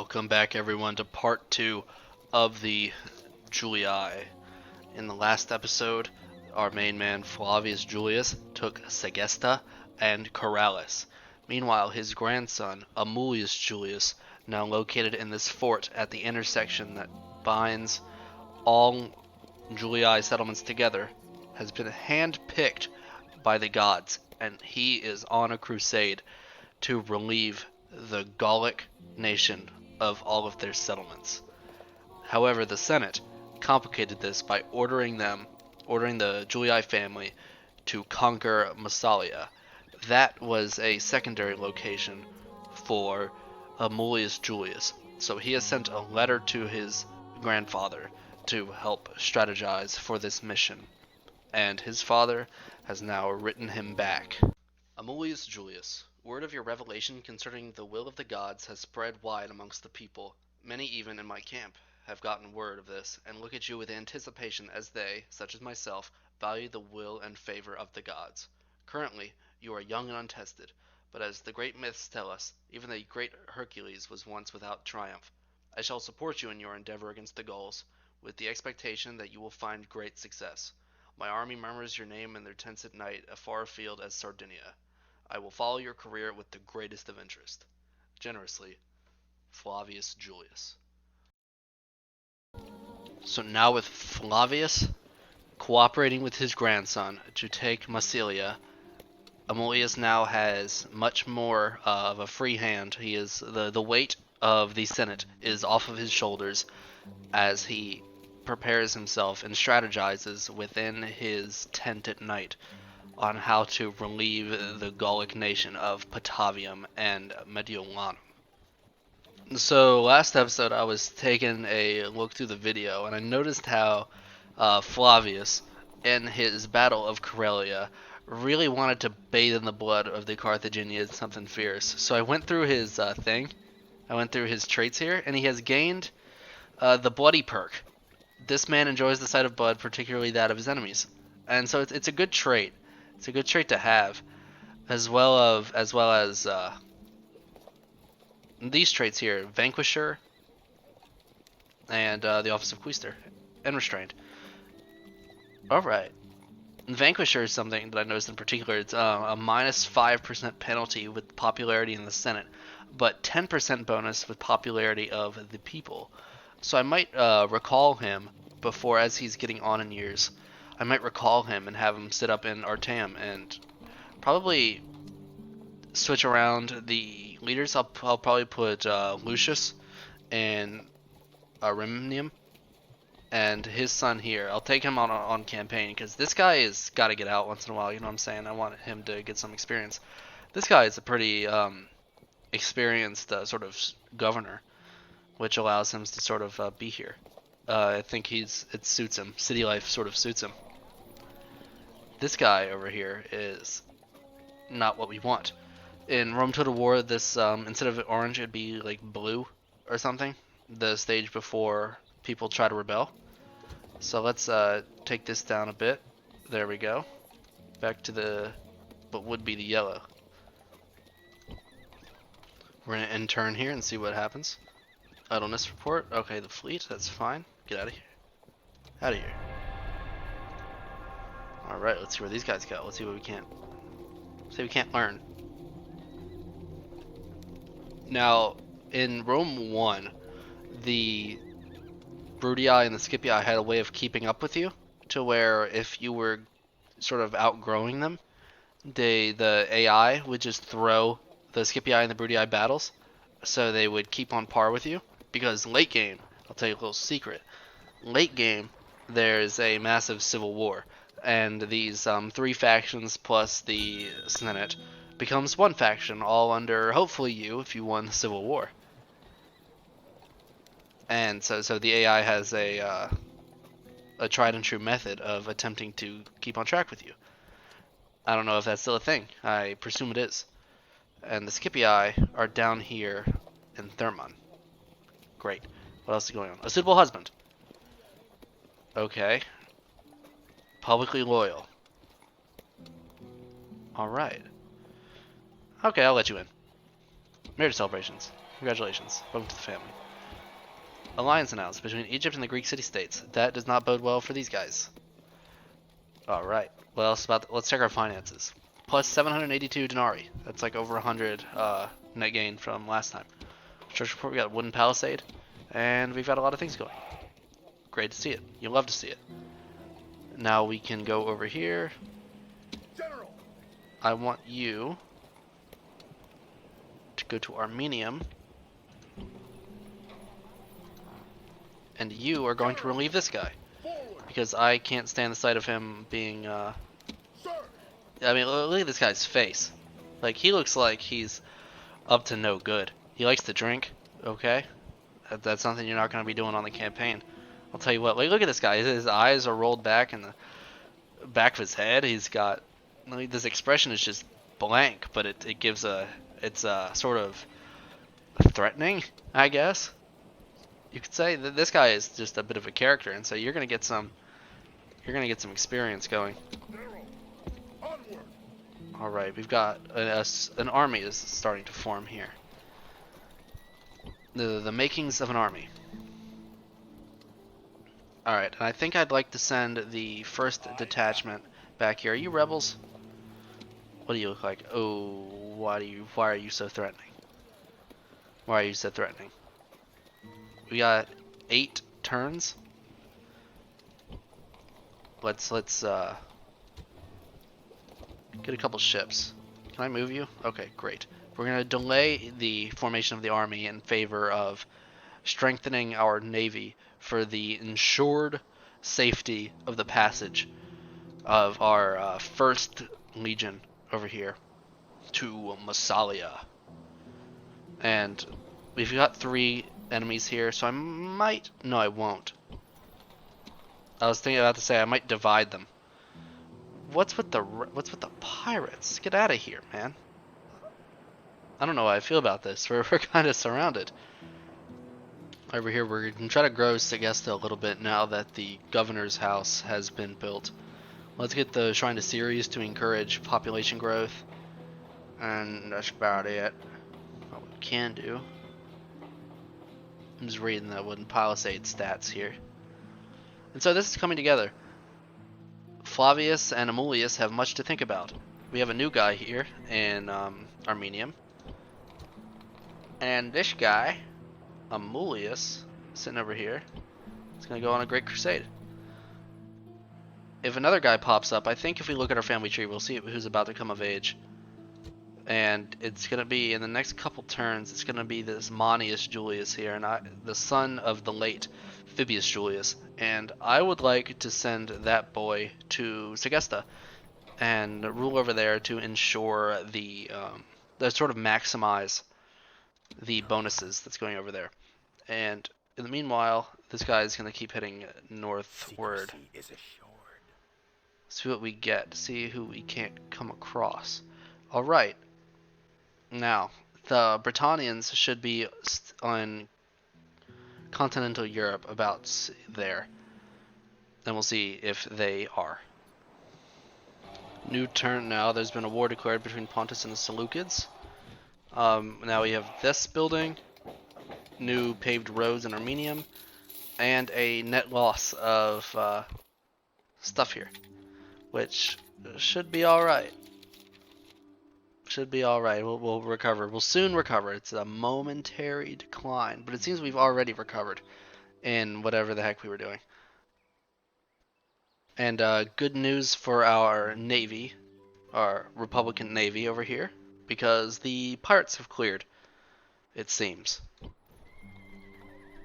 Welcome back everyone to part 2 of the Julii. In the last episode, our main man Flavius Julius took Segesta and Corrales. Meanwhile, his grandson Amulius Julius, now located in this fort at the intersection that binds all Julii settlements together, has been handpicked by the gods, and he is on a crusade to relieve the Gallic nation of all of their settlements. However, the Senate complicated this by ordering the Julii family to conquer Massalia. That was a secondary location for Amulius Julius. So he has sent a letter to his grandfather to help strategize for this mission. And his father has now written him back. Amulius Julius, word of your revelation concerning the will of the gods has spread wide amongst the people. Many even in my camp have gotten word of this, and look at you with anticipation as they, such as myself, value the will and favor of the gods. Currently, you are young and untested, but as the great myths tell us, even the great Hercules was once without triumph. I shall support you in your endeavor against the Gauls, with the expectation that you will find great success. My army murmurs your name in their tents at night, afar afield as Sardinia. I will follow your career with the greatest of interest. Generously, Flavius Julius. So now with Flavius cooperating with his grandson to take Massalia, Amulius now has much more of a free hand. He is the weight of the Senate is off of his shoulders as he prepares himself and strategizes within his tent at night on how to relieve the Gallic nation of Patavium and Mediolanum. So last episode I was taking a look through the video and I noticed how Flavius in his battle of Corellia really wanted to bathe in the blood of the Carthaginians, something fierce. So I went through his I went through his traits here, and he has gained the bloody perk. This man enjoys the sight of blood, particularly that of his enemies, and so it's a good trait. It's a good trait to have, as well as these traits here: Vanquisher and the Office of Quaestor and Restrained. All right. Vanquisher is something that I noticed in particular. It's a minus 5% penalty with popularity in the Senate, but 10% bonus with popularity of the people. So I might recall him before, as he's getting on in years. I might recall him and have him sit up in Artaeum and probably switch around the leaders. I'll probably put Lucius and Rhymnium. And his son here, I'll take him on campaign because this guy has got to get out once in a while. You know what I'm saying? I want him to get some experience. This guy is a pretty experienced sort of governor, which allows him to sort of be here. I think it suits him. City life sort of suits him. This guy over here is not what we want. In Rome Total War, this instead of orange, it'd be like blue or something. The stage before people try to rebel. So let's take this down a bit. There we go. Back to what would be the yellow. We're gonna intern here and see what happens. Idleness report. Okay, the fleet. That's fine. Get out of here. Out of here. All right. Let's see where these guys go. Let's see what we can't. See, we can't learn. Now, in Rome 1, the Brutii and the Scipii had a way of keeping up with you, to where if you were sort of outgrowing them, the AI would just throw the Scipii and the Brutii battles, so they would keep on par with you. Because late game, I'll tell you a little secret, late game there's a massive civil war, and these three factions plus the Senate becomes one faction, all under hopefully you if you won the civil war. And so the AI has a tried and true method of attempting to keep on track with you. I don't know if that's still a thing. I presume it is. And the Scipii are down here in Thermon. Great. What else is going on? A suitable husband. Okay. Publicly loyal. Alright. Okay, I'll let you in. Marriage celebrations. Congratulations. Welcome to the family. Alliance announced between Egypt and the Greek city-states. That does not bode well for these guys. Alright. What else about... Let's check our finances. Plus 782 denarii. That's like over 100 net gain from last time. Church report, we got a wooden palisade. And we've got a lot of things going. Great to see it. You love to see it. Now we can go over here. General. I want you to go to Armenium. And you are going to relieve this guy. Because I can't stand the sight of him being, I mean, look at this guy's face. Like, he looks like he's up to no good. He likes to drink, okay? That's something you're not going to be doing on the campaign. I'll tell you what, like, look at this guy. His eyes are rolled back in the back of his head. He's got, like, this expression is just blank, but it gives it's sort of threatening, I guess. You could say that this guy is just a bit of a character, and so you're gonna get some experience going. All right, we've got an army is starting to form here. The makings of an army. All right, and I think I'd like to send the first detachment back here. Are you rebels? What do you look like? Oh, why are you so threatening? Why are you so threatening? We got 8 turns. Let's get a couple ships. Can I move you? Okay, great. We're gonna delay the formation of the army in favor of strengthening our navy for the ensured safety of the passage of our first legion over here to Massalia. And we've got 3 enemies here, so I might... No, I won't. I was thinking about to say I might divide them. What's with the pirates? Get out of here, man. I don't know how I feel about this. We're kind of surrounded. Over here, we're going to try to grow Segesta a little bit now that the governor's house has been built. Let's get the Shrine to Ceres to encourage population growth. And that's about it. What we can do. I'm just reading the wooden palisade stats here. And so this is coming together. Flavius and Amulius have much to think about. We have a new guy here in Armenium. And this guy, Amulius, sitting over here, is going to go on a great crusade. If another guy pops up, I think if we look at our family tree, we'll see who's about to come of age. And it's going to be, in the next couple turns, it's going to be this Manius Julius here, and the son of the late Fabius Julius. And I would like to send that boy to Segesta and rule over there to ensure the sort of maximize the bonuses that's going over there. And in the meanwhile, this guy is going to keep heading northward. See what we get. See who we can't come across. All right. Now, the Britannians should be on continental Europe, about there. And we'll see if they are. New turn now. There's been a war declared between Pontus and the Seleucids. Now we have this building, new paved roads in Armenium, and a net loss of stuff here, which should be alright. Should be alright. We'll recover. We'll soon recover. It's a momentary decline, but it seems we've already recovered in whatever the heck we were doing. And good news for our navy, our Republican navy over here, because the pirates have cleared, it seems.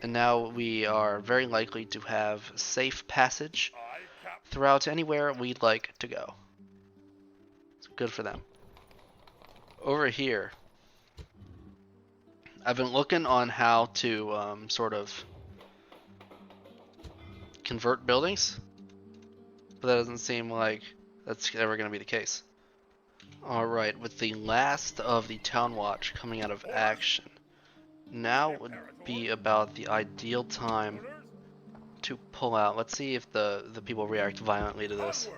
And now we are very likely to have safe passage throughout anywhere we'd like to go. It's good for them. Over here, I've been looking on how to sort of convert buildings, but that doesn't seem like that's ever going to be the case. Alright, with the last of the Town Watch coming out of action, now would be about the ideal time to pull out. Let's see if the people react violently to this.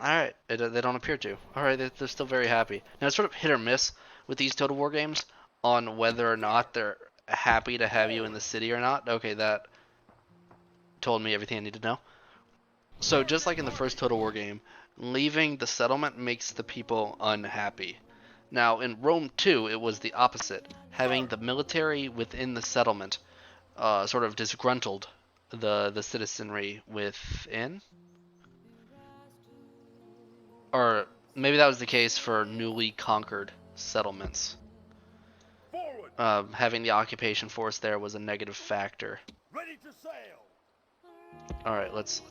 Alright, they don't appear to. Alright, they're still very happy. Now, it's sort of hit or miss with these Total War games on whether or not they're happy to have you in the city or not. Okay, that told me everything I need to know. So, just like in the first Total War game, leaving the settlement makes the people unhappy. Now, in Rome 2, it was the opposite. Having the military within the settlement sort of disgruntled the citizenry within. Or maybe that was the case for newly conquered settlements. Forward. Having the occupation force there was a negative factor. Ready to sail. All right, let's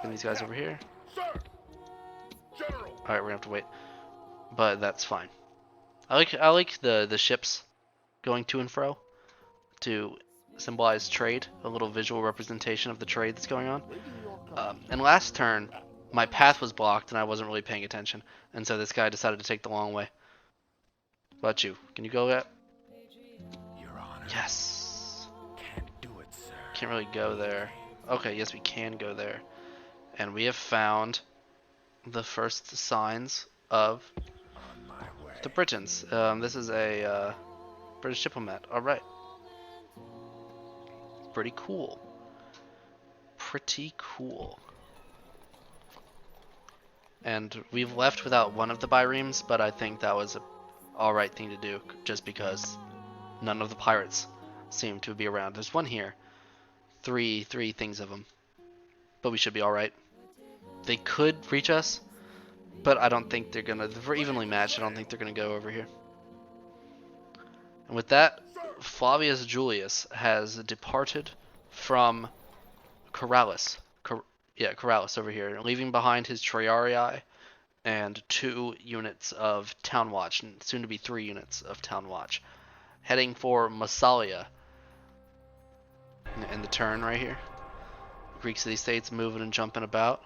bring these guys over here. Sir. General. All right, we're gonna have to wait, but that's fine. I like the ships going to and fro to symbolize trade, a little visual representation of the trade that's going on. And last turn, my path was blocked and I wasn't really paying attention, and so this guy decided to take the long way. What about you? Can you go that? Your Honor. Yes. Can't do it, sir. Can't really go there. Okay, yes, we can go there. And we have found the first signs of On my way. the Britons. This is a British diplomat. Alright. Pretty cool. Pretty cool. And we've left without one of the biremes, but I think that was a alright thing to do, just because none of the pirates seem to be around. There's one here. Three things of them. But we should be alright. They could reach us, but I don't think they're gonna. If we're evenly matched, I don't think they're gonna go over here. And with that, Flavius Julius has departed from Corrales. Corrales over here, leaving behind his Triarii and 2 units of Town Watch, and soon to be 3 units of Town Watch, heading for Massalia. In the turn right here. Greek city-states moving and jumping about.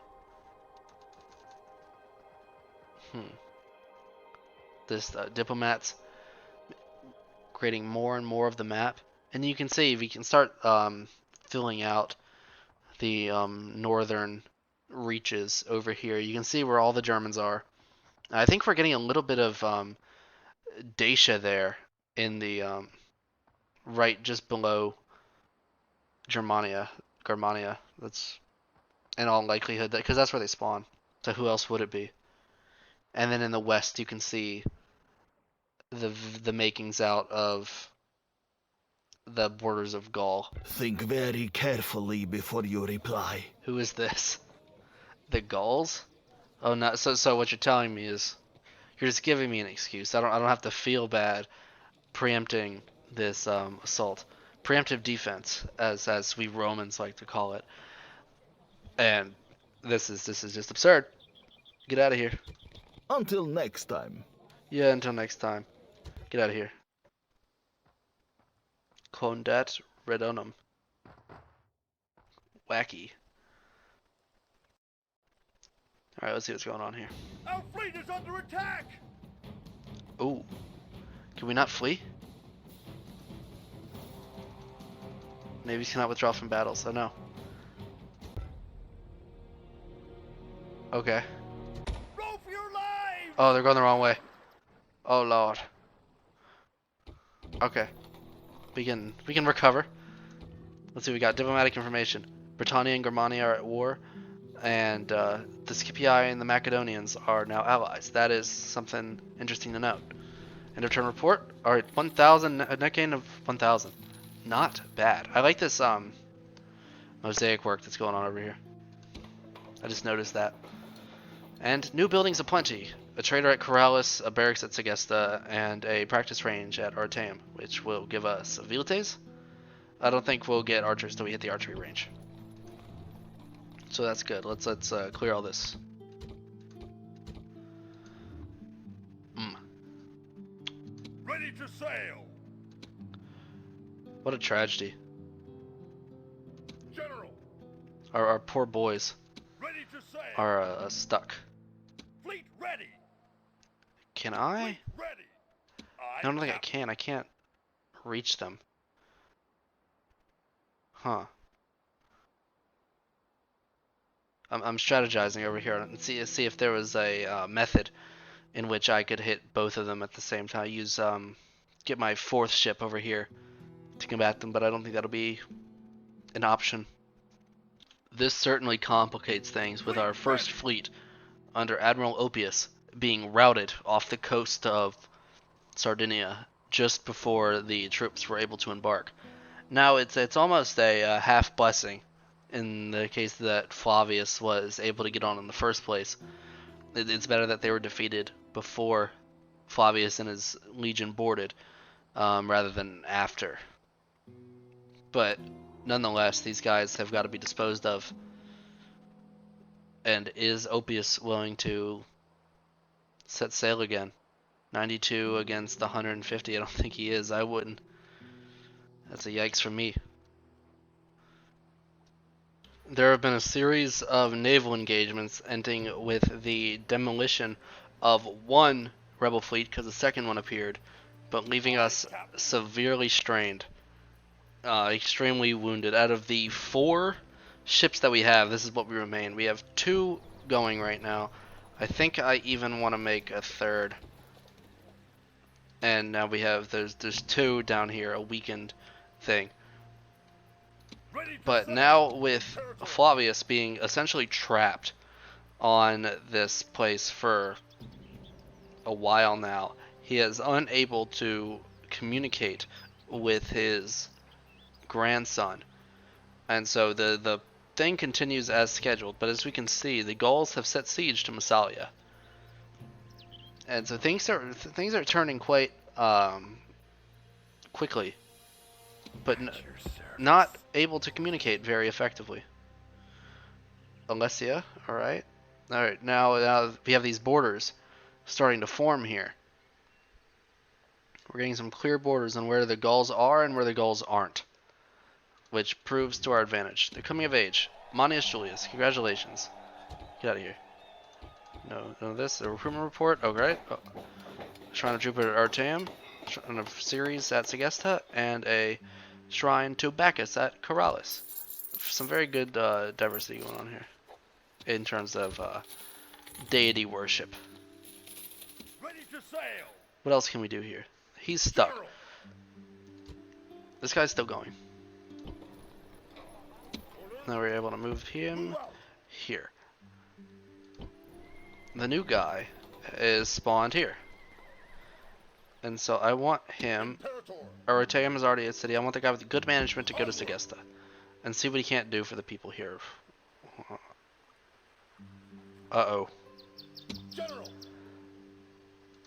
This diplomats creating more and more of the map, and you can see we can start filling out the northern reaches over here. You can see where all the Germans are. I think we're getting a little bit of Dacia there in the right just below Germania. That's in all likelihood that because that's where they spawn. So who else would it be? And then in the west you can see the makings out of the borders of Gaul. Think very carefully before you reply. Who is this? The Gauls? Oh no! So what you're telling me is you're just giving me an excuse. I don't have to feel bad preempting this assault, preemptive defense, as we Romans like to call it. And this is just absurd. Get out of here. Until next time. Yeah, until next time. Get out of here. Condat Redonum. Wacky. Alright, let's see what's going on here. Our fleet is under attack. Ooh. Can we not flee? Navies cannot withdraw from battles. Oh no. Okay. Row for your lives. Oh, they're going the wrong way. Oh lord. Okay. We can recover. Let's see, we got diplomatic information. Britannia and Germania are at war, and the Scipii and the Macedonians are now allies. That is something interesting to note. End of turn report. Alright, 1,000, a net gain of 1,000. Not bad. I like this mosaic work that's going on over here. I just noticed that. And new buildings aplenty. A trader at Corrales, a barracks at Segesta, and a practice range at Artaeum, which will give us abilities. I don't think we'll get archers till we hit the archery range. So that's good. Let's clear all this. Ready to sail. What a tragedy. General. Our poor boys Ready to sail. are stuck. Fleet ready. Can I? Fleet ready. I don't think I can. I can't reach them. Huh. I'm strategizing over here and see if there was a method in which I could hit both of them at the same time. Use get my fourth ship over here to combat them, but I don't think that'll be an option. This certainly complicates things with our first fleet under Admiral Oppius being routed off the coast of Sardinia just before the troops were able to embark. Now it's almost a half blessing in the case that Flavius was able to get on in the first place. It's better that they were defeated before Flavius and his legion boarded, rather than after. But nonetheless, these guys have got to be disposed of. And is Oppius willing to set sail again? 92 against 150. I don't think he is. I wouldn't. That's a yikes for me. There have been a series of naval engagements ending with the demolition of one rebel fleet because the second one appeared, but leaving us severely strained, extremely wounded. Out of the 4 ships that we have, this is what we remain. We have 2 going right now. I think I even want to make a third. And now we have, there's 2 down here, a weakened thing. But now with Flavius being essentially trapped on this place for a while now, he is unable to communicate with his grandson. And so the thing continues as scheduled, but as we can see, the Gauls have set siege to Massalia. And so things are turning quite quickly, but not able to communicate very effectively. Alessia, alright. Alright, now we have these borders starting to form here. We're getting some clear borders on where the Gauls are and where the Gauls aren't, which proves to our advantage. They're coming of age. Manius Julius, congratulations. Get out of here. No, this, a recruitment report, oh great. Oh. Shrine of Jupiter at Artaeum, Shrine of Ceres at Segesta, and a Shrine to Bacchus at Corrales. Some very good diversity going on here in terms of deity worship. Ready to sail. What else can we do here? He's stuck. General. This guy's still going. Now we're able to move him here. The new guy is spawned here. And so I want him, Artaeum is already a city, I want the guy with good management to go to Segesta and see what he can't do for the people here. Uh-oh. General.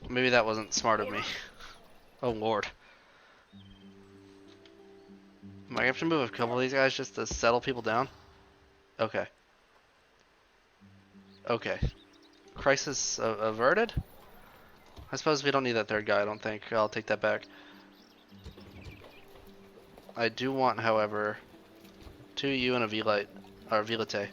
Maybe that wasn't smart of me. Oh lord. Am I gonna have to move a couple of these guys just to settle people down? Okay. Okay. Crisis averted? I suppose we don't need that third guy, I don't think. I'll take that back. I do want, however, 2 you and a Velite, or Velite.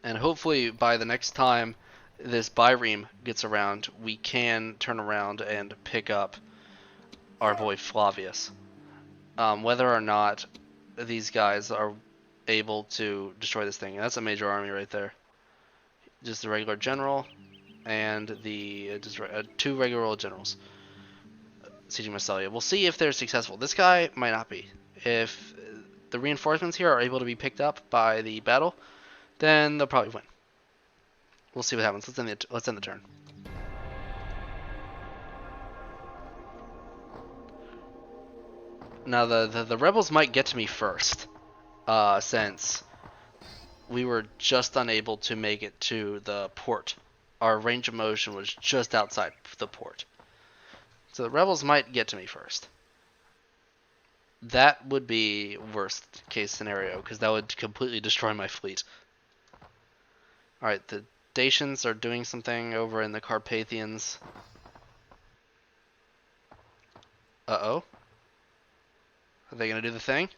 And hopefully by the next time this Byreme gets around, we can turn around and pick up our boy Flavius. Whether or not these guys are able to destroy this thing. That's a major army right there. Just the regular general and the 2 regular generals sieging Massalia. We'll see if they're successful. This guy might not be. If the reinforcements here are able to be picked up by the battle, then they'll probably win. We'll see what happens. Let's end the turn. Now the rebels might get to me first, since we were just unable to make it to the port. Our range of motion was just outside the port. So the rebels might get to me first. That would be worst case scenario, because that would completely destroy my fleet. Alright, the Dacians are doing something over in the Carpathians. Uh-oh. Are they going to do the thing?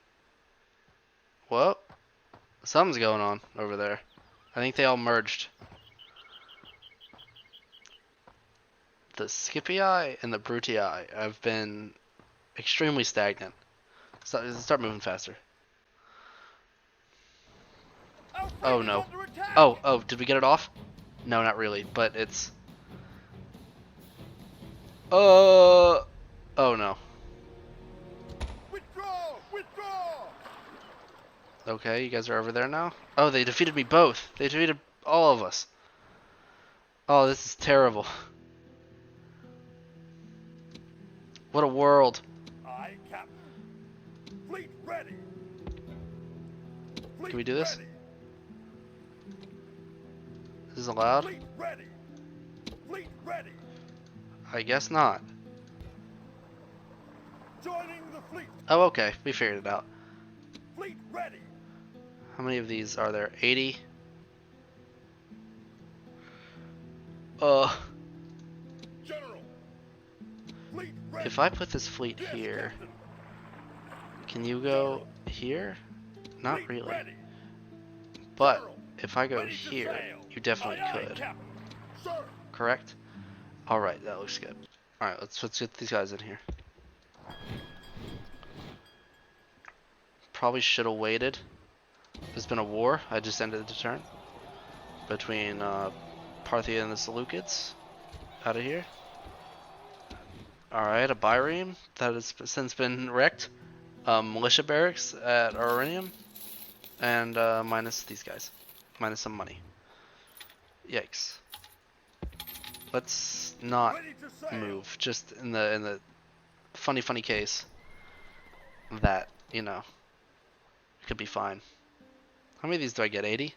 Whoa. Something's going on over there. I think they all merged. The Scipii and the Brutii have been extremely stagnant. Start moving faster. Our fleet Oh is no. under attack. Oh, did we get it off? No, not really, but it's... Oh no. Withdraw! Withdraw! Okay, you guys are over there now? Oh, they defeated me both. They defeated all of us. Oh, this is terrible. What a world. Aye, Captain. Fleet ready. Fleet Can we do this? ready. Is this allowed? Fleet ready. Fleet ready. I guess not. Joining the fleet. Oh, okay. We figured it out. Fleet ready. How many of these are there? 80? Uh, General. Fleet ready. if I put this fleet Yes, here, Captain. can you go here? Not Fleet really. ready. But General, if I go ready to here, sail. you definitely Aye, aye, could. Captain. Sir. Correct? Alright, that looks good. Alright, let's get these guys in here. Probably should have waited. There's been a war. I just ended the turn. Between Parthia and the Seleucids. Out of here. Alright, a Byreme that has since been wrecked. Militia barracks at Aurinium. And minus these guys. Minus some money. Yikes. Let's not Ready to sail. move. Just in the funny case that, you know, it could be fine. How many of these do I get? 80?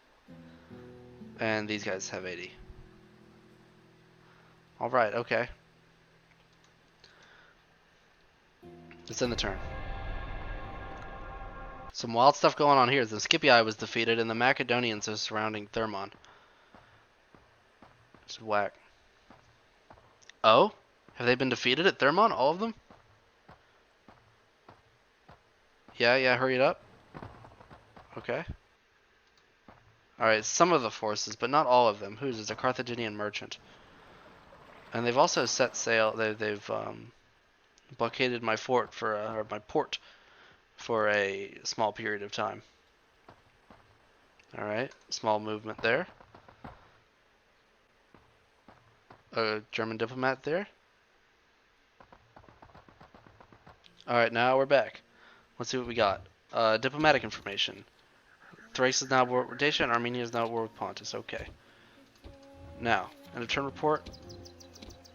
And these guys have 80. Alright, okay. Let's end the turn. Some wild stuff going on here. The Scipii was defeated and the Macedonians are surrounding Thermon. Just whack. Oh? Have they been defeated at Thermon? All of them? Yeah, hurry it up. Okay. Alright, some of the forces, but not all of them. Who's this? A Carthaginian merchant. And they've also set sail. They've blockaded my fort for or my port for a small period of time. Alright, small movement there. A German diplomat there. Alright, now we're back. Let's see what we got. Diplomatic information. Thrace is now at war with Dacia and Armenia is now at war with Pontus. Okay. Now, end of turn report.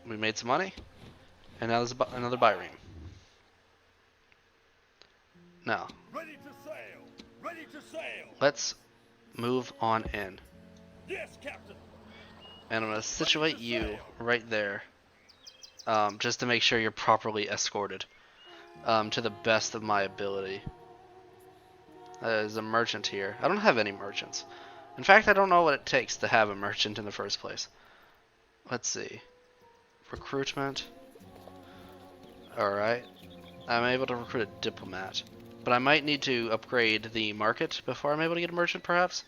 We made some money. And now there's another Byreme. Now, Ready to sail. Ready to sail. let's move on in. Yes, Captain. And I'm going to situate you right there. Just to make sure you're properly escorted. To the best of my ability. There's a merchant here. I don't have any merchants. In fact, I don't know what it takes to have a merchant in the first place. Let's see. Recruitment. Alright. I'm able to recruit a diplomat. But I might need to upgrade the market before I'm able to get a merchant, perhaps?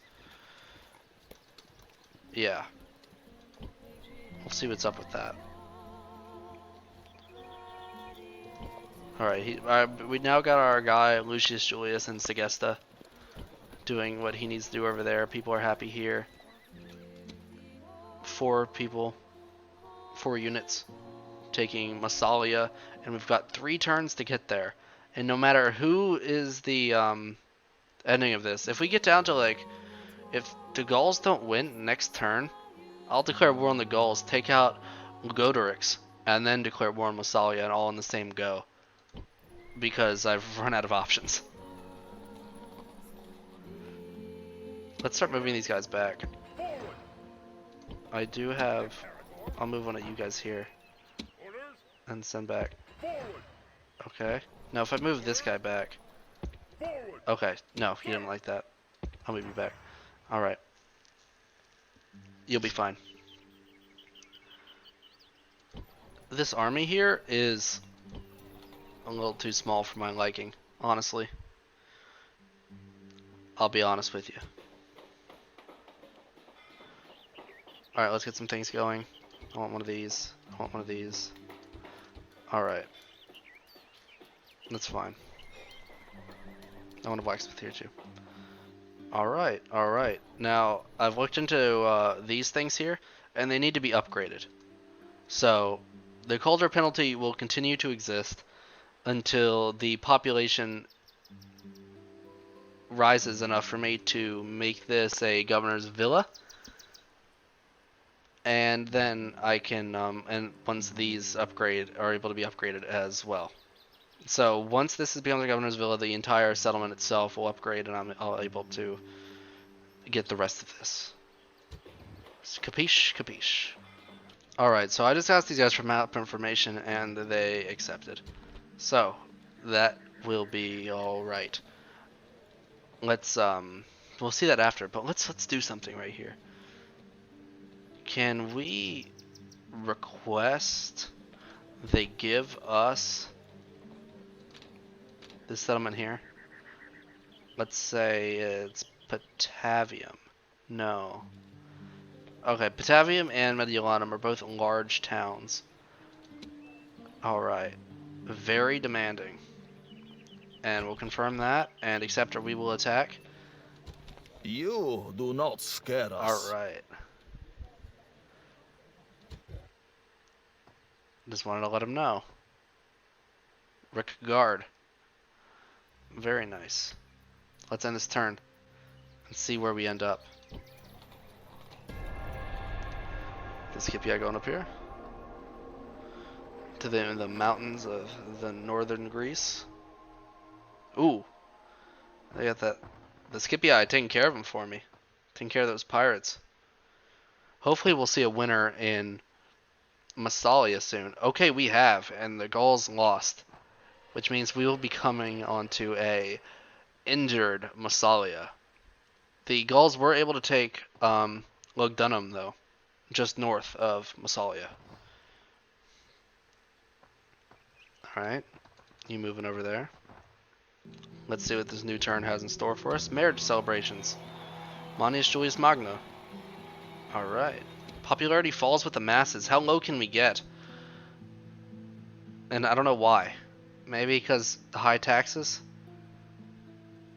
Yeah. We'll see what's up with that. Alright, we now got our guy, Lucius Julius in Segesta, doing what he needs to do over there. People are happy here. 4 people, 4 units, taking Massalia, and we've got 3 turns to get there. And no matter who is the ending of this, if we get down to like, if the Gauls don't win next turn, I'll declare war on the Gauls, take out Godorix, and then declare war on Massalia, and all in the same go. Because I've run out of options. Let's start moving these guys back. Forward. I do have... I'll move one of you guys here Orders. and send back. Forward. Okay. Now if I move this guy back... Forward. Okay. No, he didn't like that. I'll move you back. Alright. You'll be fine. This army here is a little too small for my liking, honestly. I'll be honest with you. Alright, let's get some things going. I want one of these. I want one of these. Alright. That's fine. I want a blacksmith here too. Alright, alright. Now, I've looked into these things here, and they need to be upgraded. So, the Calder penalty will continue to exist until the population rises enough for me to make this a governor's villa. And then I can, and once these are able to be upgraded as well. So once this becomes a governor's villa, the entire settlement itself will upgrade, and I'm able to get the rest of this. Capiche? Capiche. Alright, so I just asked these guys for map information, and they accepted. So, that will be alright. Let's, we'll see that after, but let's do something right here. Can we request they give us this settlement here? Let's say it's Patavium. No. Okay, Patavium and Mediolanum are both large towns. Alright. Very demanding. And we'll confirm that and accept or we will attack. You do not scare us. Alright. Just wanted to let him know. Rick Guard. Very nice. Let's end this turn and see where we end up. This Scipii going up here to the mountains of the northern Greece. Ooh, they got that. The Scipii taking care of them for me, taking care of those pirates. Hopefully, we'll see a winner in Massalia soon. Okay, we have, and the Gauls lost, which means we will be coming onto a injured Massalia. The Gauls were able to take Lugdunum, though, just north of Massalia. Alright, you moving over there. Let's see what this new turn has in store for us. Marriage celebrations. Manius Julius Magna. Alright. Popularity falls with the masses. How low can we get? And I don't know why. Maybe because the high taxes?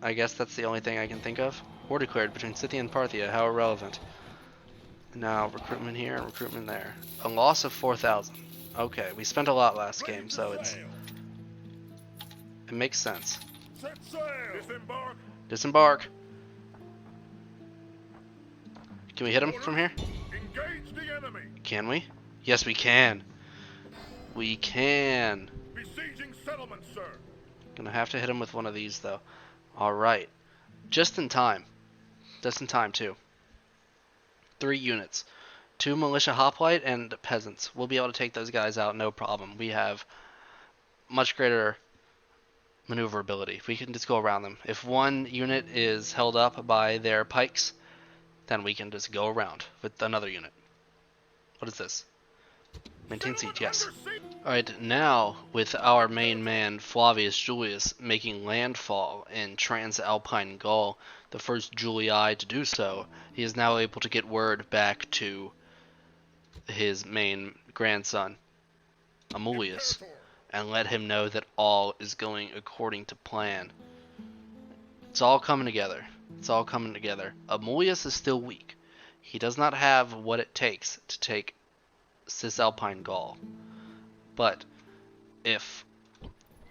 I guess that's the only thing I can think of. War declared between Scythia and Parthia. How irrelevant. Now, recruitment here and recruitment there. A loss of 4,000. Okay, we spent a lot last game, so it makes sense. Set sail. Disembark. Disembark. Can we hit him from here? Engage the enemy. Can we? Yes, we can. We can. Besieging settlement, sir. Gonna have to hit him with one of these, though. Alright. Just in time. Just in time, too. 3 units. 2 militia hoplite and peasants. We'll be able to take those guys out, no problem. We have much greater maneuverability. We can just go around them. If one unit is held up by their pikes, then we can just go around with another unit. What is this? Maintain siege, yes. Alright, now with our main man Flavius Julius making landfall in Cisalpine Gaul, the first Julii to do so, he is now able to get word back to his main grandson, Amulius, and let him know that all is going according to plan. It's all coming together. It's all coming together. Amulius is still weak. He does not have what it takes to take Cisalpine Gaul. But if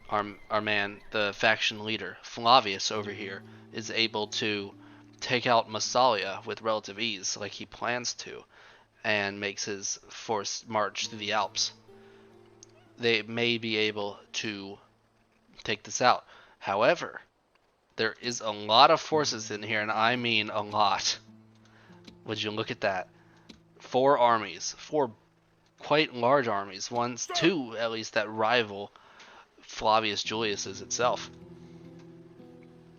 our man, the faction leader, Flavius over here, is able to take out Massalia with relative ease, like he plans to, and makes his force march through the Alps, they may be able to take this out. However, there is a lot of forces in here, and I mean a lot. Would you look at that? 4 armies, 4 quite large armies, 2 at least that rival Flavius Julius's itself.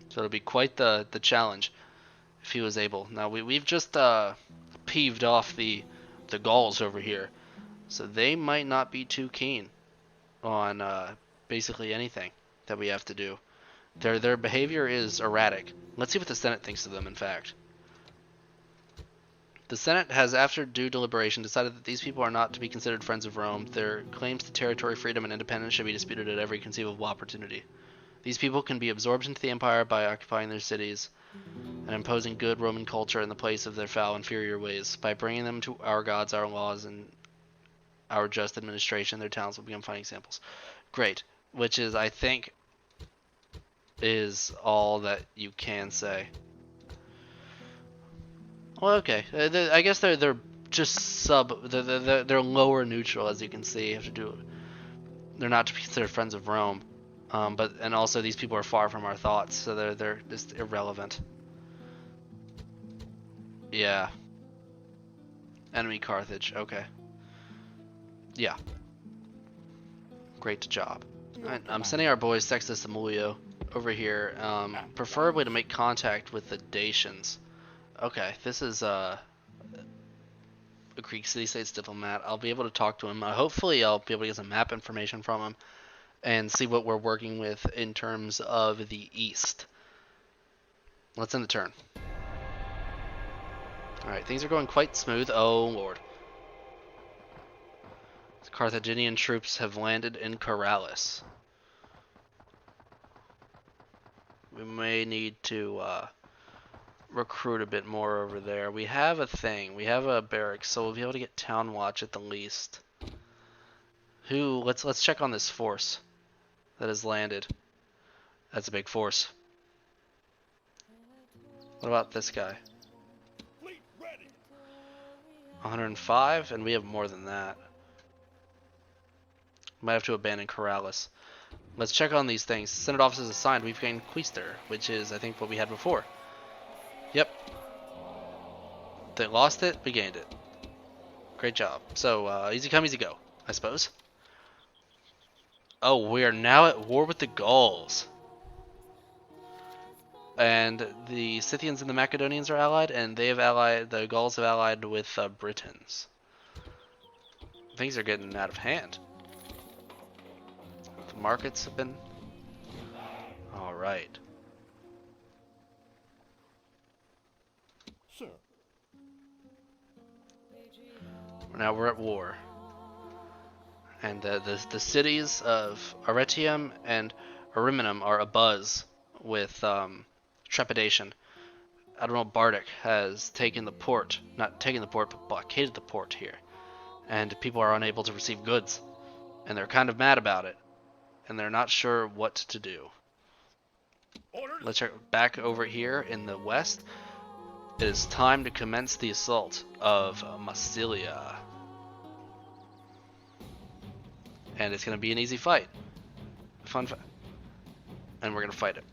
So it'll be quite the challenge if he was able. Now we've just peeved off the Gauls over here, so they might not be too keen on basically anything that we have to do. Their behavior is erratic. Let's see what the Senate thinks of them, in fact. The Senate has, after due deliberation, decided that these people are not to be considered friends of Rome. Their claims to territory, freedom, and independence should be disputed at every conceivable opportunity. These people can be absorbed into the empire by occupying their cities. and imposing good Roman culture in the place of their foul inferior ways. By bringing them to our gods, our laws, and our just administration, their talents will become fine examples. Great. Which is, I think, is all that you can say. Well, okay. I guess they're just they're lower neutral, as you can see. You have to do. They're not considered friends of Rome, and also these people are far from our thoughts, so they're just irrelevant. Yeah. Enemy Carthage. Okay. Yeah. Great job. Alright, I'm sending our boys Sextus Emulio over here, preferably to make contact with the Dacians. Okay, this is a Greek city-states diplomat. I'll be able to talk to him. Hopefully I'll be able to get some map information from him and see what we're working with in terms of the east. Let's end the turn. Alright, things are going quite smooth. Oh lord. The Carthaginian troops have landed in Corrales. We may need to recruit a bit more over there. We have a thing. We have a barracks, so we'll be able to get town watch at the least. Let's check on this force that has landed. That's a big force. What about this guy? 105, and we have more than that. Might have to abandon Corrales. Let's check on these things. Senate offices assigned. We've gained Quaestor, which is, I think, what we had before. Yep. They lost it, we gained it. Great job. So, easy come, easy go, I suppose. Oh, we are now at war with the Gauls. And the Scythians and the Macedonians are allied, and the Gauls have allied with Britons. Things are getting out of hand. The markets have been... Alright. Sir. Now we're at war. And the cities of Arretium and Ariminum are abuzz with trepidation. Admiral Bardic has taken the port, not taken the port, but blockaded the port here. And people are unable to receive goods. And they're kind of mad about it. And they're not sure what to do. Let's check back over here in the west. It is time to commence the assault of Massalia. And it's going to be an easy fight. Fun fight. And we're going to fight it.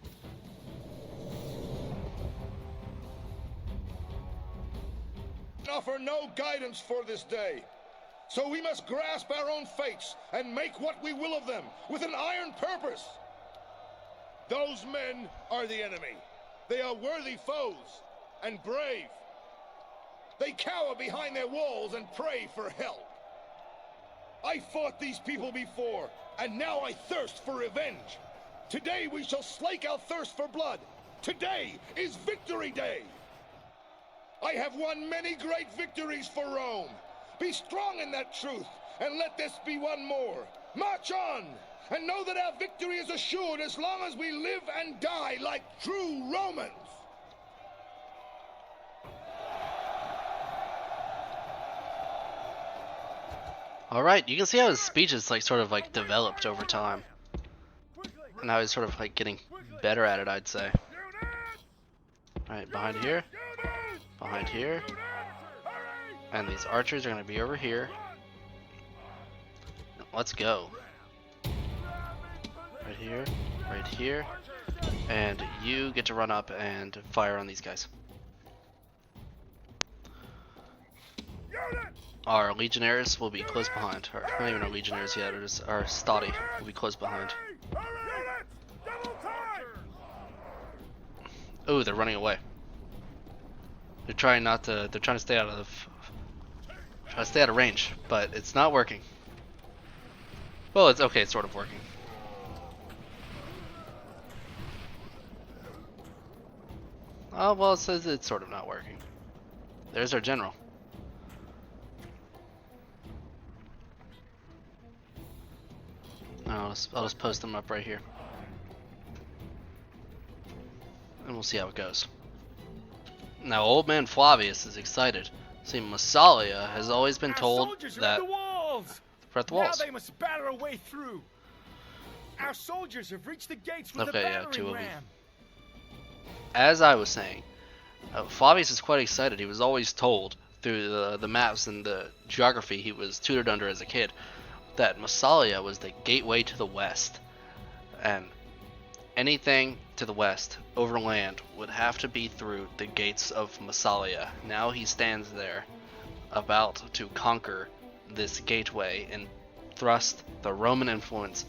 Offer no guidance for this day. So we must grasp our own fates and make what we will of them with an iron purpose. Those men are the enemy. They are worthy foes and brave. They cower behind their walls and pray for help. I fought these people before, and now I thirst for revenge. Today we shall slake our thirst for blood. Today is Victory Day. I have won many great victories for Rome. Be strong in that truth, and let this be one more. March on, and know that our victory is assured as long as we live and die like true Romans. Alright, you can see how his speech is sort of developed over time. And how he's sort of getting better at it, I'd say. Alright, behind here. Behind here. And these archers are going to be over here. Let's go. Right here. Right here. And you get to run up and fire on these guys. Our legionnaires will be close behind. Or not even our legionnaires yet, our stati will be close behind. Oh, they're running away. They're trying to stay out of range, but it's not working. Well, it's okay, it's sort of working. Oh, well, it says it's sort of not working. There's our general. I'll just post them up right here. And we'll see how it goes. Now, old man Flavius is excited. See, Massalia has always been told soldiers are that at the walls. we're at the walls. Now they must batter a way through. Our soldiers have reached the gates with Okay, the yeah, battering 2 of them. ram. As I was saying, Flavius is quite excited. He was always told through the maps and the geography he was tutored under as a kid that Massalia was the gateway to the west, and anything to the west overland would have to be through the gates of Massalia. Now he stands there about to conquer this gateway and thrust the Roman influence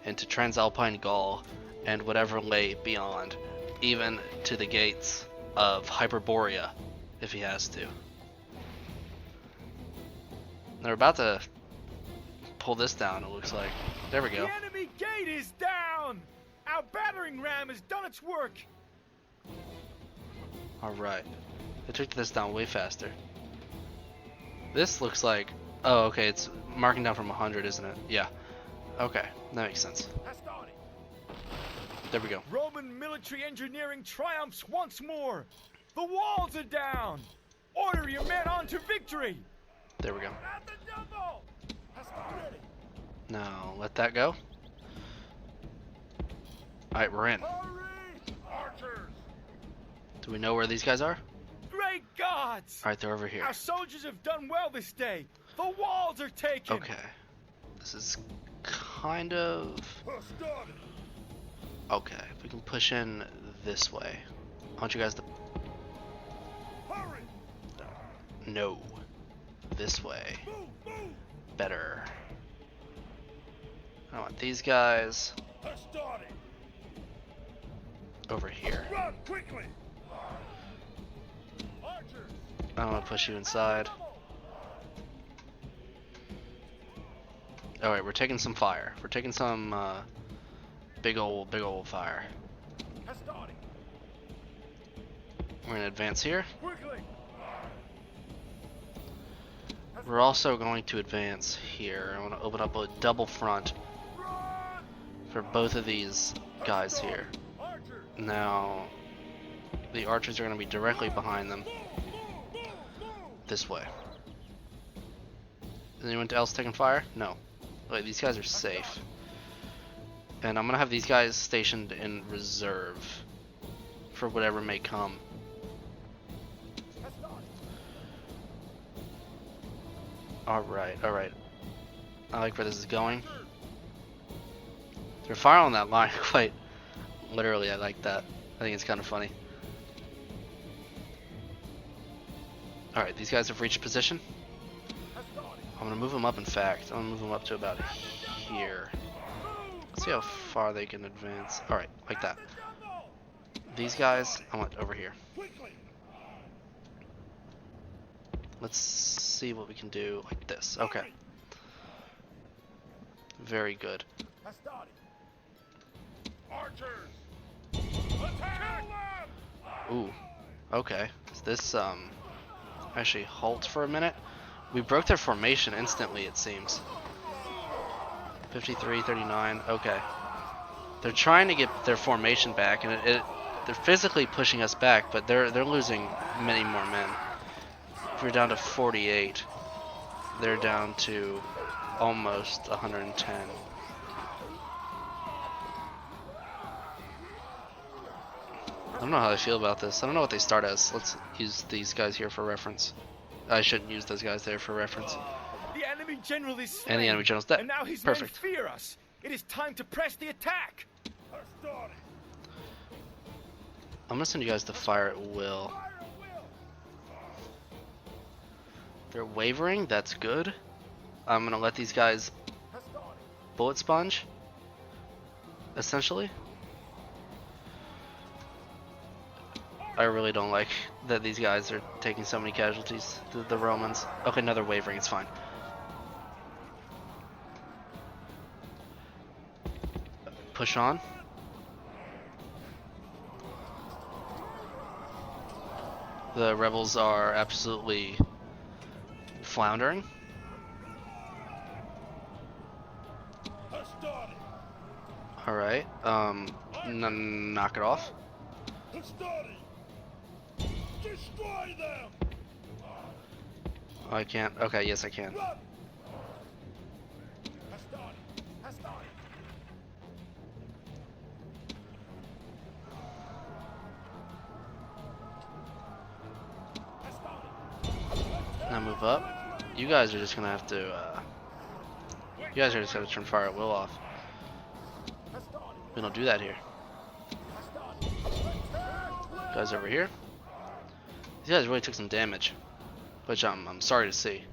into Transalpine Gaul and whatever lay beyond, even to the gates of Hyperborea if he has to. They're about to pull this down, it looks like. There we go. The enemy gate is down. Our battering ram has done its work. Alright. They took this down way faster. This looks like... Oh, okay, it's marking down from 100, isn't it? Yeah. Okay, that makes sense. There we go. Roman military engineering triumphs once more. The walls are down. Order your men on to victory. There we go. Now, let that go. Alright, we're in. Do we know where these guys are? Great gods! Alright, they're over here. Our soldiers have done well this day. The walls are taken. Okay. This is kind of... Okay, we can push in this way. I want you guys to... No. This way. Better. I want these guys over here. I want to push you inside. Alright, we're taking some fire. We're taking some big old fire. We're gonna advance here. We're also going to advance here. I want to open up a double front for both of these guys here. Now, the archers are going to be directly behind them. This way. Is anyone else taking fire? No. Wait, these guys are safe. And I'm going to have these guys stationed in reserve for whatever may come. Alright, alright. I like where this is going. They're firing on that line quite literally. I like that. I think it's kind of funny. Alright, these guys have reached position. I'm going to move them up, in fact. I'm going to move them up to about here. Let's see how far they can advance. Alright, like that. These guys, I want over here. Let's see what we can do like this. Okay. Very good. Ooh. Okay. Is this actually halt for a minute? We broke their formation instantly, it seems. 53, 39. Okay. They're trying to get their formation back, and they're physically pushing us back, but they're losing many more men. We're down to 48. They're down to almost 110. I don't know how I feel about this. I don't know what they start as. Let's use these guys here for reference. I shouldn't use those guys there for reference. The enemy general is slain, and the enemy general's dead. And now his Perfect. men fear us. It is time to press the attack. I'm gonna send you guys to fire at will. They're wavering, that's good. I'm gonna let these guys bullet sponge, essentially. I really don't like that these guys are taking so many casualties, the Romans. Okay, another wavering, it's fine. Push on. The rebels are absolutely floundering. Alright, knock it off. Destroy them! Oh, I can't. Okay, yes I can. Now move up. You guys are just gonna have to, you guys are just gonna turn fire at will off. We don't do that here. Guys over here. These guys really took some damage, which I'm sorry to see.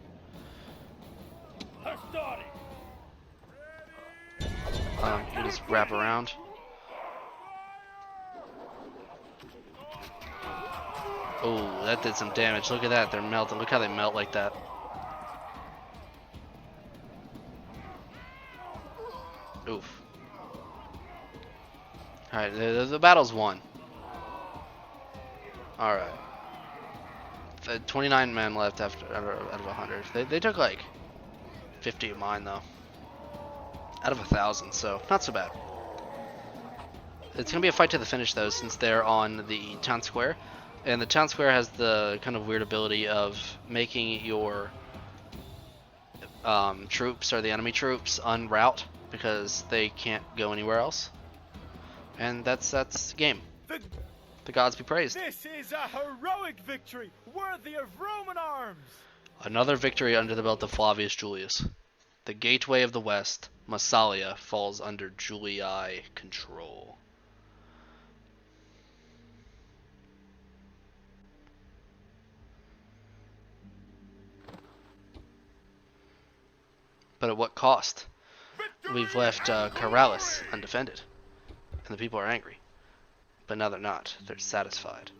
You just wrap around. Oh, that did some damage. Look at that, they're melting. Look how they melt like that. Oof. Alright, the battle's won. Alright. 29 men left out of 100. They took like 50 of mine though. Out of 1,000, so not so bad. It's gonna be a fight to the finish though, since they're on the town square. And the town square has the kind of weird ability of making your troops, or the enemy troops, unroute because they can't go anywhere else. And that's the game. The gods be praised. This is a heroic victory, worthy of Roman arms. Another victory under the belt of Flavius Julius. The gateway of the West, Massalia, falls under Julii control. But at what cost? We've left Corrales undefended, and the people are angry. But now they're not. They're satisfied.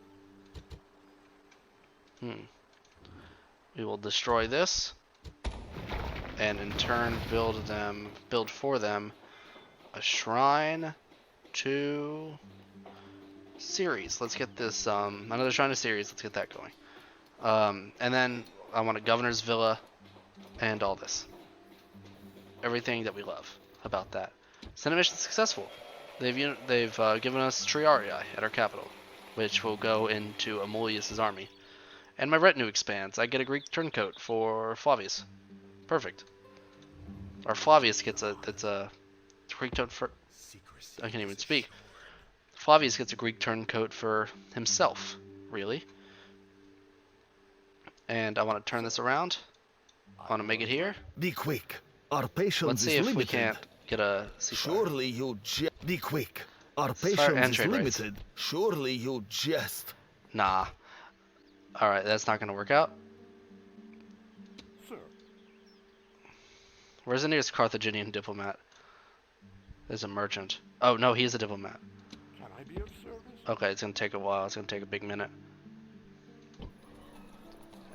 We will destroy this, and in turn build for them a shrine to Ceres. Let's get this another shrine to Ceres. Let's get that going. And then I want a governor's villa and all this. Everything that we love about that. Senate mission successful. They've given us Triarii at our capital, which will go into Amulius' army. And my retinue expands. I get a Greek turncoat for Flavius. Perfect. Or Flavius gets a Greek turncoat for. I can't even speak. Flavius gets a Greek turncoat for himself. Really. And I want to turn this around. I want to make it here. Be quick. Our patience Let's see is if limited. we can't get a ceasefire. Surely you be quick. Our Ceasefire patience and is trade rights. limited. Surely you jest. Nah. Alright, that's not gonna work out. Sir. Where's the nearest Carthaginian diplomat? There's a merchant. Oh no, he's a diplomat. Can I be of service? Okay, it's gonna take a while. It's gonna take a big minute.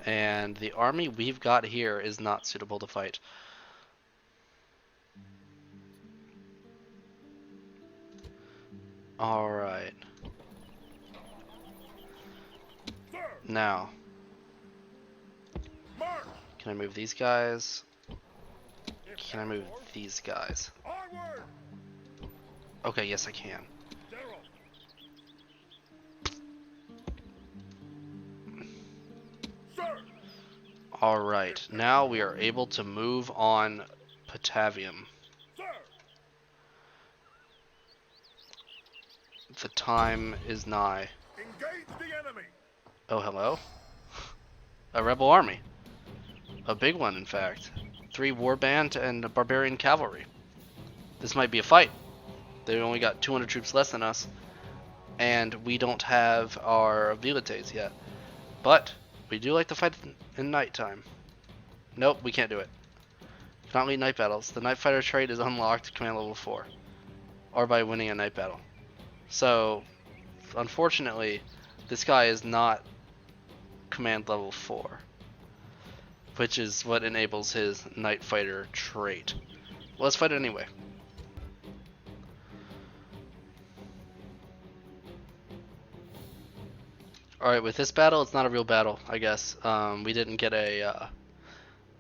And the army we've got here is not suitable to fight. Alright. Now, March! can I move these guys? Can I move these guys? Onward! Okay, yes I can. General! Sir! Alright, now we are able to move on Patavium. Sir! The time is nigh. Engage the enemy! Oh, hello? A rebel army. A big one, in fact. 3 warband and a barbarian cavalry. This might be a fight. They've only got 200 troops less than us. And we don't have our velites yet. But we do like to fight in nighttime. Nope, we can't do it. Cannot lead night battles. The night fighter trait is unlocked at command level 4. Or by winning a night battle. So, unfortunately, this guy is not command level 4. Which is what enables his night fighter trait. Well, let's fight it anyway. Alright, with this battle, it's not a real battle, I guess. We didn't get a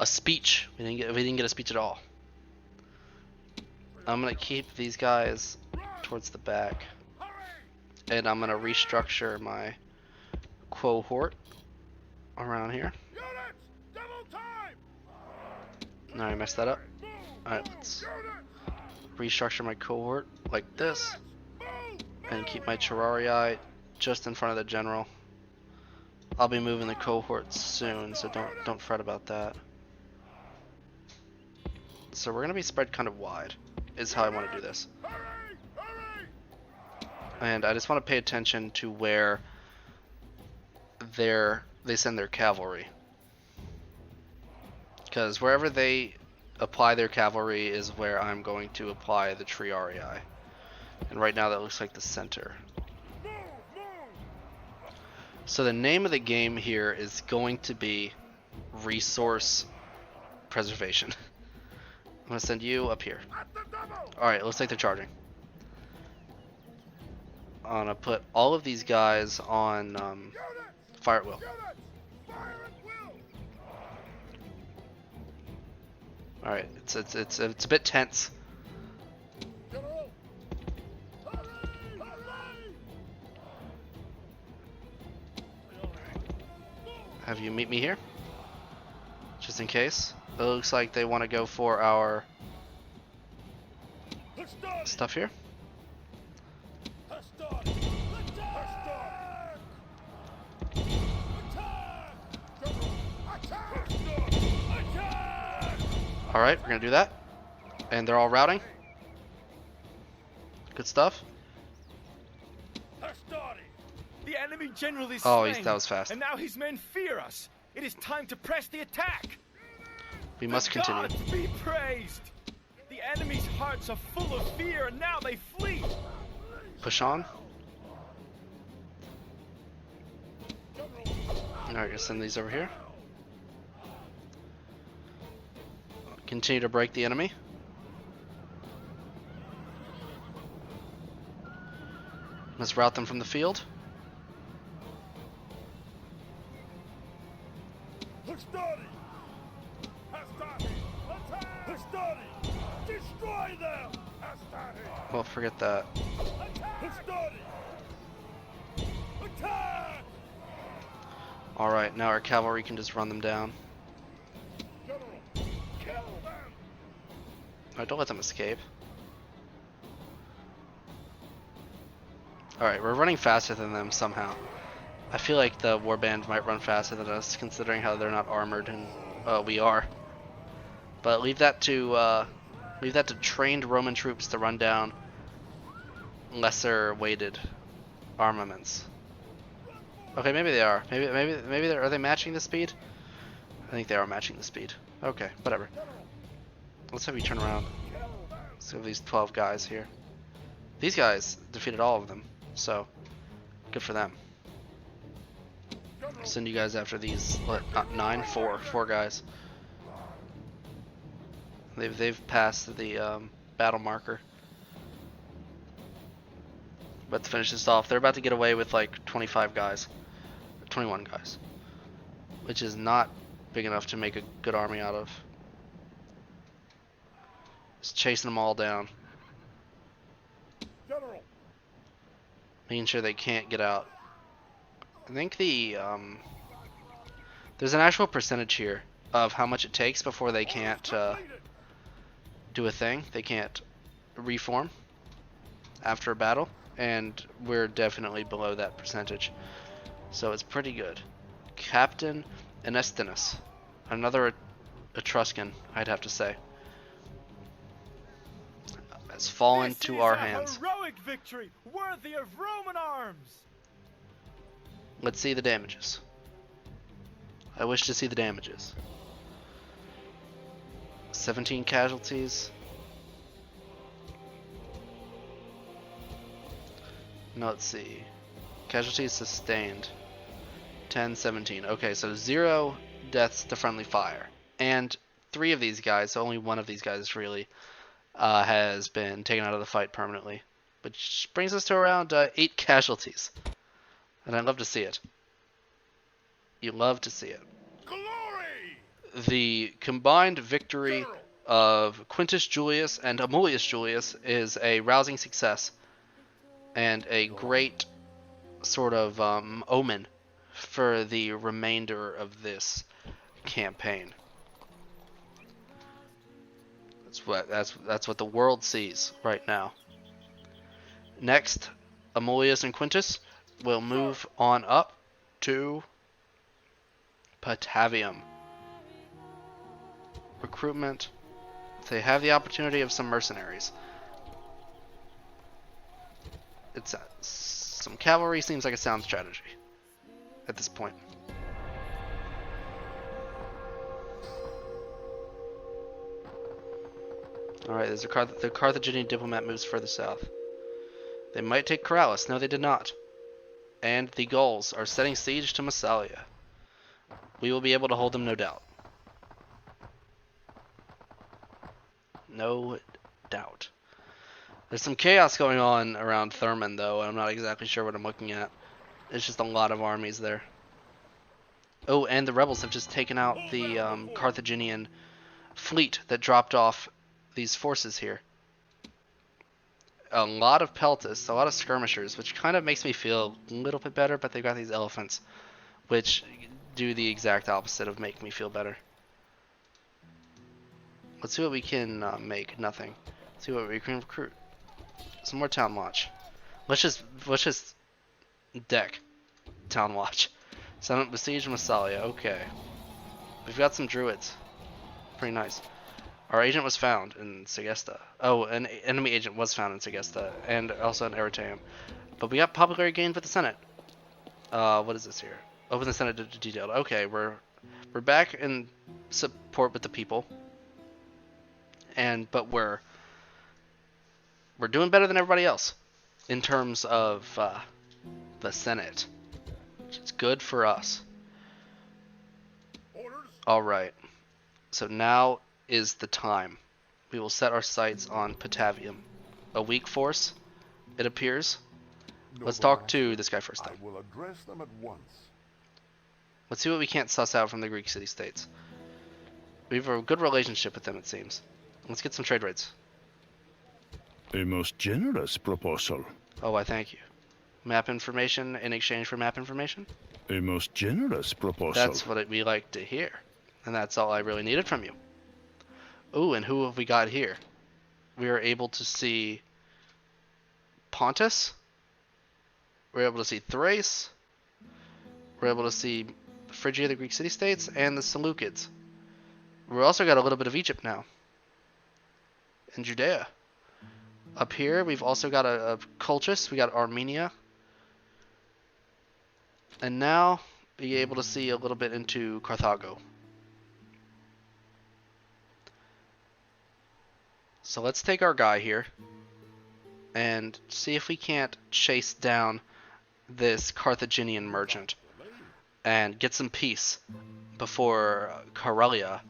speech. We didn't get a speech at all. I'm gonna keep these guys towards the back. And I'm gonna restructure my cohort around here. Units, double time. No, I messed that up. Alright, let's restructure my cohort like this and keep my terrarii just in front of the general. I'll be moving the cohorts soon, so don't fret about that. So we're gonna be spread kind of wide, is how I want to do this. And I just want to pay attention to where they send their cavalry. Because wherever they apply their cavalry is where I'm going to apply the triarii. And right now that looks like the center. So the name of the game here is going to be Resource Preservation. I'm going to send you up here. Alright, looks like they're charging. I'm going to put all of these guys on fire at will. Alright, it's a bit tense. Have you meet me here, just in case. It looks like they want to go for our stuff here. Alright, we're gonna do that. And they're all routing. Good stuff. The enemy general is Oh, slain, that was fast. and now his men fear us. It is time to press the attack. We must The continue. gods be praised. The enemy's hearts are full of fear, and now they flee. Push on. Alright, gonna send these over here. Continue to break the enemy. Let's rout them from the field. Destroy them. Well, forget that. Alright, now our cavalry can just run them down. Alright, don't let them escape. Alright, we're running faster than them somehow. I feel like the warband might run faster than us, considering how they're not armored, and we are. But leave that to trained Roman troops to run down lesser weighted armaments. Okay, maybe they are. Maybe are they matching the speed? I think they are matching the speed. Okay, whatever. Let's have you turn around. Let's have these 12 guys here. These guys defeated all of them, so good for them. I'll send you guys after these. What? Not 4 guys. They've passed the battle marker. But to finish this off, they're about to get away with like 25 guys, 21 guys, which is not big enough to make a good army out of. Just chasing them all down, making sure they can't get out. I think there's an actual percentage here of how much it takes before they can't do a thing. They can't reform after a battle, and we're definitely below that percentage. So it's pretty good. Captain Anestinus, another Etruscan, I'd have to say, has fallen This to is our a hands. heroic victory, worthy of Roman arms. Let's see the damages. I wish to see the damages. 17 casualties. No, let's see. Casualties sustained. 10, 17. Okay, so 0 deaths to friendly fire. And 3 of these guys, so only 1 of these guys really, has been taken out of the fight permanently. Which brings us to around 8 casualties. And I'd love to see it. You love to see it. Glory! The combined victory of Quintus Julius and Amulius Julius is a rousing success and a great sort of omen for the remainder of this campaign. That's what the world sees right now. Next, Amulius and Quintus will move on up to Patavium. Recruitment. They have the opportunity of some mercenaries. It's some cavalry seems like a sound strategy at this point. Alright, there's the Carthaginian diplomat moves further south. They might take Corrales. No, they did not. And the Gauls are setting siege to Massalia. We will be able to hold them, no doubt. No doubt. There's some chaos going on around Thurman, though. I'm not exactly sure what I'm looking at. It's just a lot of armies there. Oh, and the rebels have just taken out the Carthaginian fleet that dropped off these forces here. A lot of peltasts, a lot of skirmishers, which kind of makes me feel a little bit better, but they've got these elephants, which do the exact opposite of make me feel better. Let's see what we can make. Nothing. Let's see what we can recruit. Some more town watch. Let's just deck town watch. Senate besiege Massalia. Okay. We've got some druids. Pretty nice. Our agent was found in Segesta. Oh, an enemy agent was found in Segesta, and also in Ereteum. But we got popularity gained with the Senate. What is this here? Open the Senate to detailed. Okay, we're back in support with the people. But we're doing better than everybody else in terms of the Senate, which is good for us. All right, so now is the time. We will set our sights on Patavium, a weak force, it appears. Let's talk to this guy first, though. I will address them at once. Let's see what we can't suss out from the Greek city-states. We have a good relationship with them, it seems. Let's get some trade rates. A most generous proposal. Oh, I thank you. Map information in exchange for map information? A most generous proposal. That's what we like to hear. And that's all I really needed from you. Ooh, and who have we got here? We are able to see Pontus. We're able to see Thrace. We're able to see Phrygia, the Greek city-states, and the Seleucids. We've also got a little bit of Egypt now. And Judea. Up here, we've also got a Colchis. We got Armenia. And now, be able to see a little bit into Carthago. So let's take our guy here and see if we can't chase down this Carthaginian merchant and get some peace before Corellia.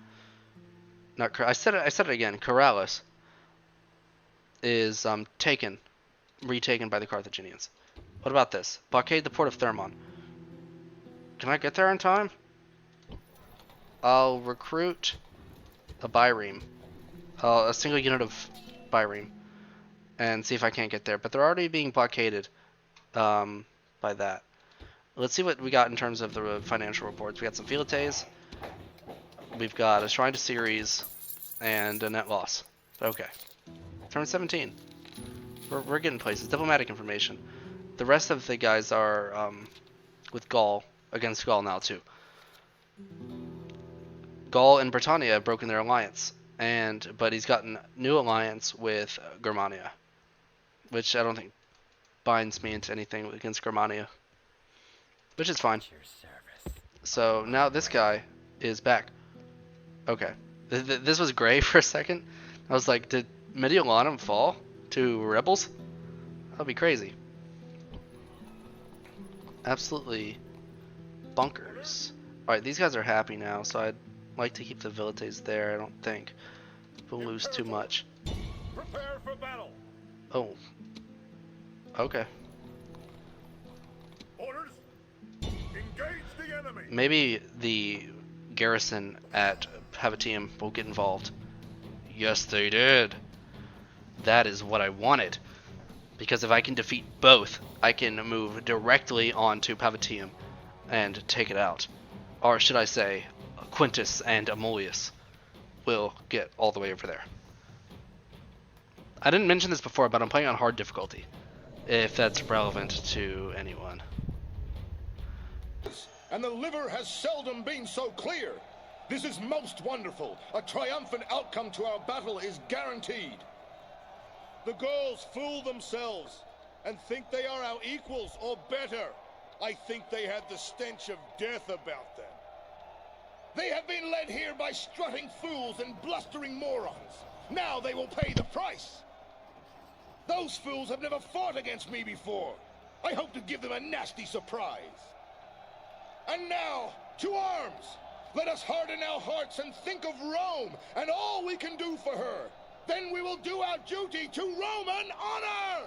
I said it again. Corrales is retaken by the Carthaginians. What about this? Blockade the port of Thermon. Can I get there in time? I'll recruit a Byreme. A single unit of Byreme. And see if I can't get there. But they're already being blockaded by that. Let's see what we got in terms of the financial reports. We got some filetes. We've got a shrine to Ceres and a net loss. Okay. Turn 17. We're getting places. Diplomatic information. The rest of the guys are with Gaul, against Gaul now too. Gaul and Britannia have broken their alliance, but he's gotten new alliance with Germania, which I don't think binds me into anything against Germania, which is fine. So now this guy is back. Okay, this was gray for a second. I was like, did Mediolanum fall to rebels? That'd be crazy. Absolutely bunkers. Alright, these guys are happy now, so I'd like to keep the Vilites there. I don't think we'll lose too much. Prepare for battle. Oh. Okay. Orders. Engage the enemy. Maybe the garrison at Pavatium will get involved. Yes, they did. That is what I wanted. Because if I can defeat both, I can move directly onto Pavatium and take it out. Or should I say, Quintus and Amulius will get all the way over there. I didn't mention this before, but I'm playing on hard difficulty, if that's relevant to anyone. And the liver has seldom been so clear. This is most wonderful. A triumphant outcome to our battle is guaranteed. The Gauls fool themselves and think they are our equals or better. I think they had the stench of death about them. They have been led here by strutting fools and blustering morons. Now they will pay the price. Those fools have never fought against me before. I hope to give them a nasty surprise. And now, to arms! Let us harden our hearts and think of Rome and all we can do for her. Then we will do our duty to Roman honor!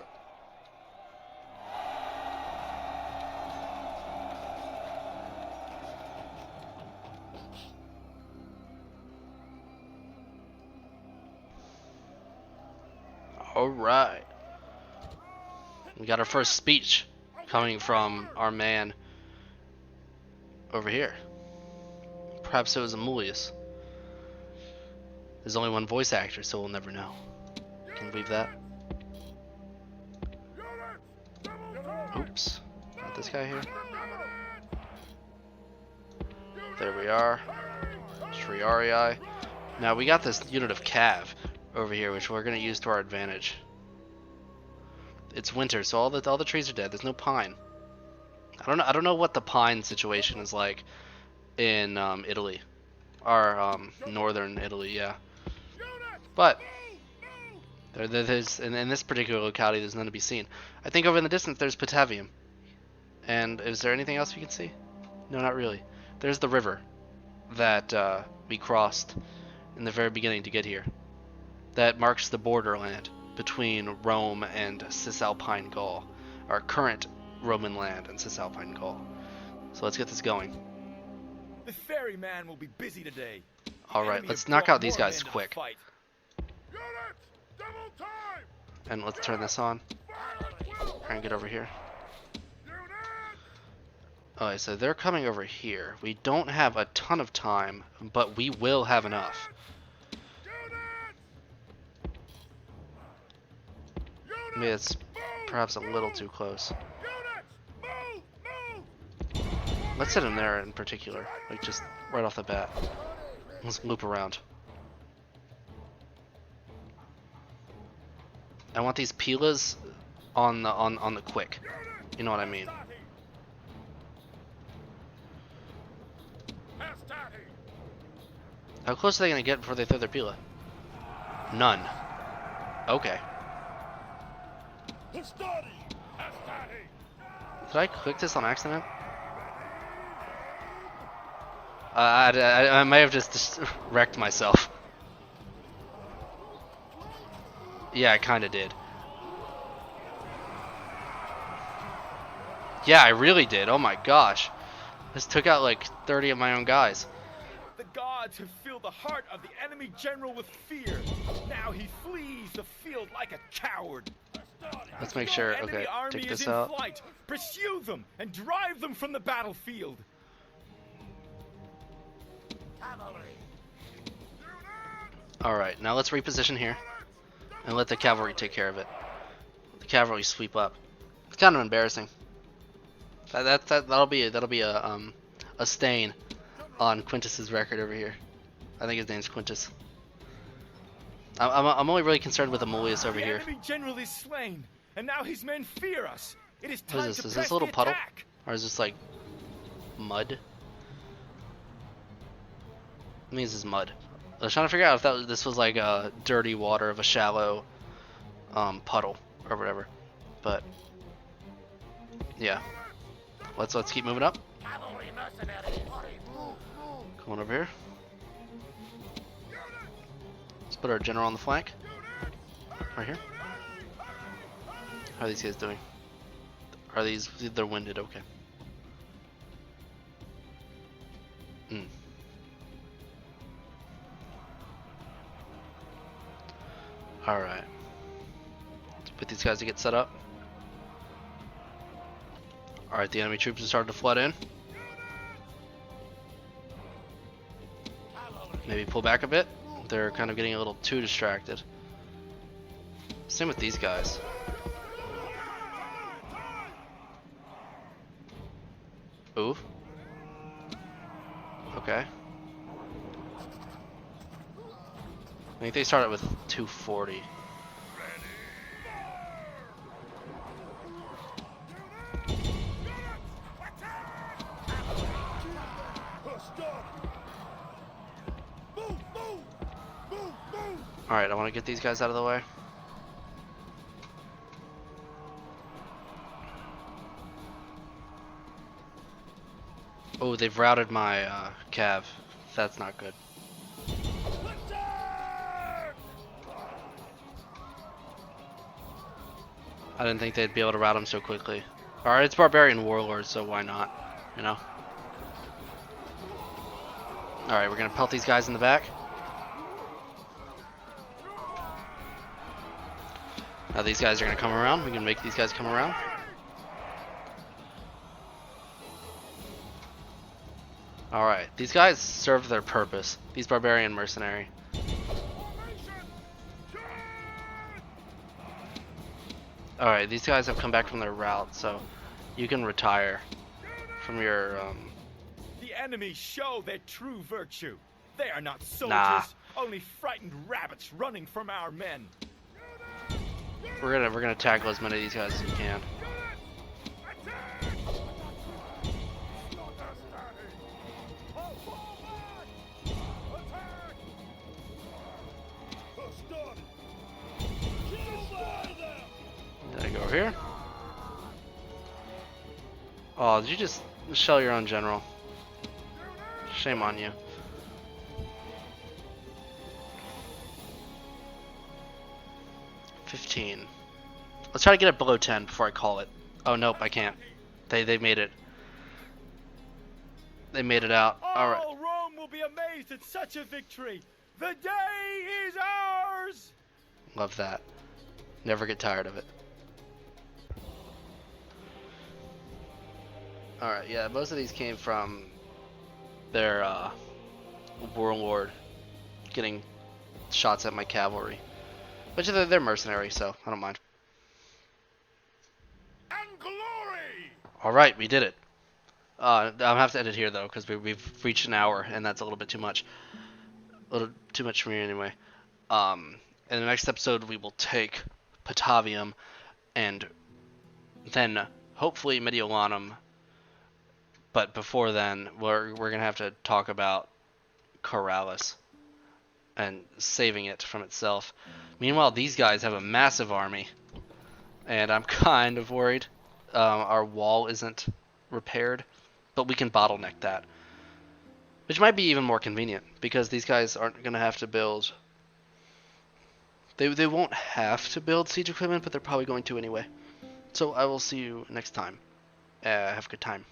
Alright. We got our first speech coming from our man over here. Perhaps it was Amulius. There's only one voice actor, so we'll never know. Can you believe that? Oops. Not this guy here. There we are. Triarii. Now we got this unit of cav over here, which we're gonna use to our advantage. It's winter, so all the trees are dead. There's no pine. I don't know what the pine situation is like in Italy, or northern Italy, yeah. But there's in this particular locality, there's none to be seen. I think over in the distance there's Patavium. And is there anything else we can see? No, not really. There's the river that we crossed in the very beginning to get here. That marks the borderland between Rome and Cisalpine Gaul, our current Roman land and Cisalpine Gaul. So let's get this going. The ferryman will be busy today. Alright, let's knock out these guys quick. And let's turn this on. Try and get over here. Alright, so they're coming over here. We don't have a ton of time, but we will have enough. Maybe it's perhaps a little too close. Let's hit him there in particular, like just right off the bat. Let's loop around. I want these pilas on the quick. You know what I mean? How close are they gonna get before they throw their pila? None. Okay. Did I click this on accident? I may have just wrecked myself. Yeah, I kinda did. Yeah, I really did. Oh my gosh. This took out like 30 of my own guys. The gods have filled the heart of the enemy general with fear. Now he flees the field like a coward. Let's make sure. Okay, take this out. Flight. Pursue them and drive them from the battlefield. Alright, now let's reposition here and let the cavalry take care of it. The cavalry sweep up. It's kind of embarrassing. That'll be a stain on Quintus's record over here. I think his name's Quintus. I'm only really concerned with Amulius over here. The enemy general is slain, and now his men fear us. It is time What is this? to Is press this a little the puddle? attack. Or is this like mud? I mean, this is mud. I was trying to figure out if this was like dirty water of a shallow puddle or whatever. But yeah, let's keep moving up. Going over here. Let's put our general on the flank. Right here. How are these guys doing? Are these? They're winded. Okay. Alright. Let's put these guys to get set up. Alright, the enemy troops have started to flood in. maybe pull back a bit. They're kind of getting a little too distracted. Same with these guys. Ooh. Okay. I think they started with 240. Alright, I want to get these guys out of the way. Oh, they've routed my cav. That's not good. I didn't think they'd be able to rout them so quickly. Alright, it's barbarian warlords, so why not? You know? Alright, we're gonna pelt these guys in the back. Now these guys are gonna come around. We can make these guys come around. Alright, these guys serve their purpose. These barbarian mercenary. Alright, these guys have come back from their route, so you can retire from your The enemy show their true virtue. They are not soldiers, Nah. only frightened rabbits running from our men. we're gonna tackle as many of these guys as we can. Did I go over here? Oh, did you just shell your own general? Shame on you. $15. Let's try to get it below 10 before I call it. Oh nope, I can't. They made it. They made it out. All right. All Rome will be amazed at such a victory. The day is ours. Love that. Never get tired of it. Alright, yeah, most of these came from their warlord getting shots at my cavalry. But they're mercenary, so I don't mind. And glory! Alright, we did it. I'll have to end it here though, because we've reached an hour, and that's a little bit too much. A little too much for me anyway. In the next episode, we will take Patavium, and then hopefully Mediolanum. But before then, we're gonna have to talk about Corrales and saving it from itself. Meanwhile, these guys have a massive army, and I'm kind of worried. Our wall isn't repaired, but we can bottleneck that, which might be even more convenient because these guys aren't gonna have to build. They won't have to build siege equipment, but they're probably going to anyway. So I will see you next time. Have a good time.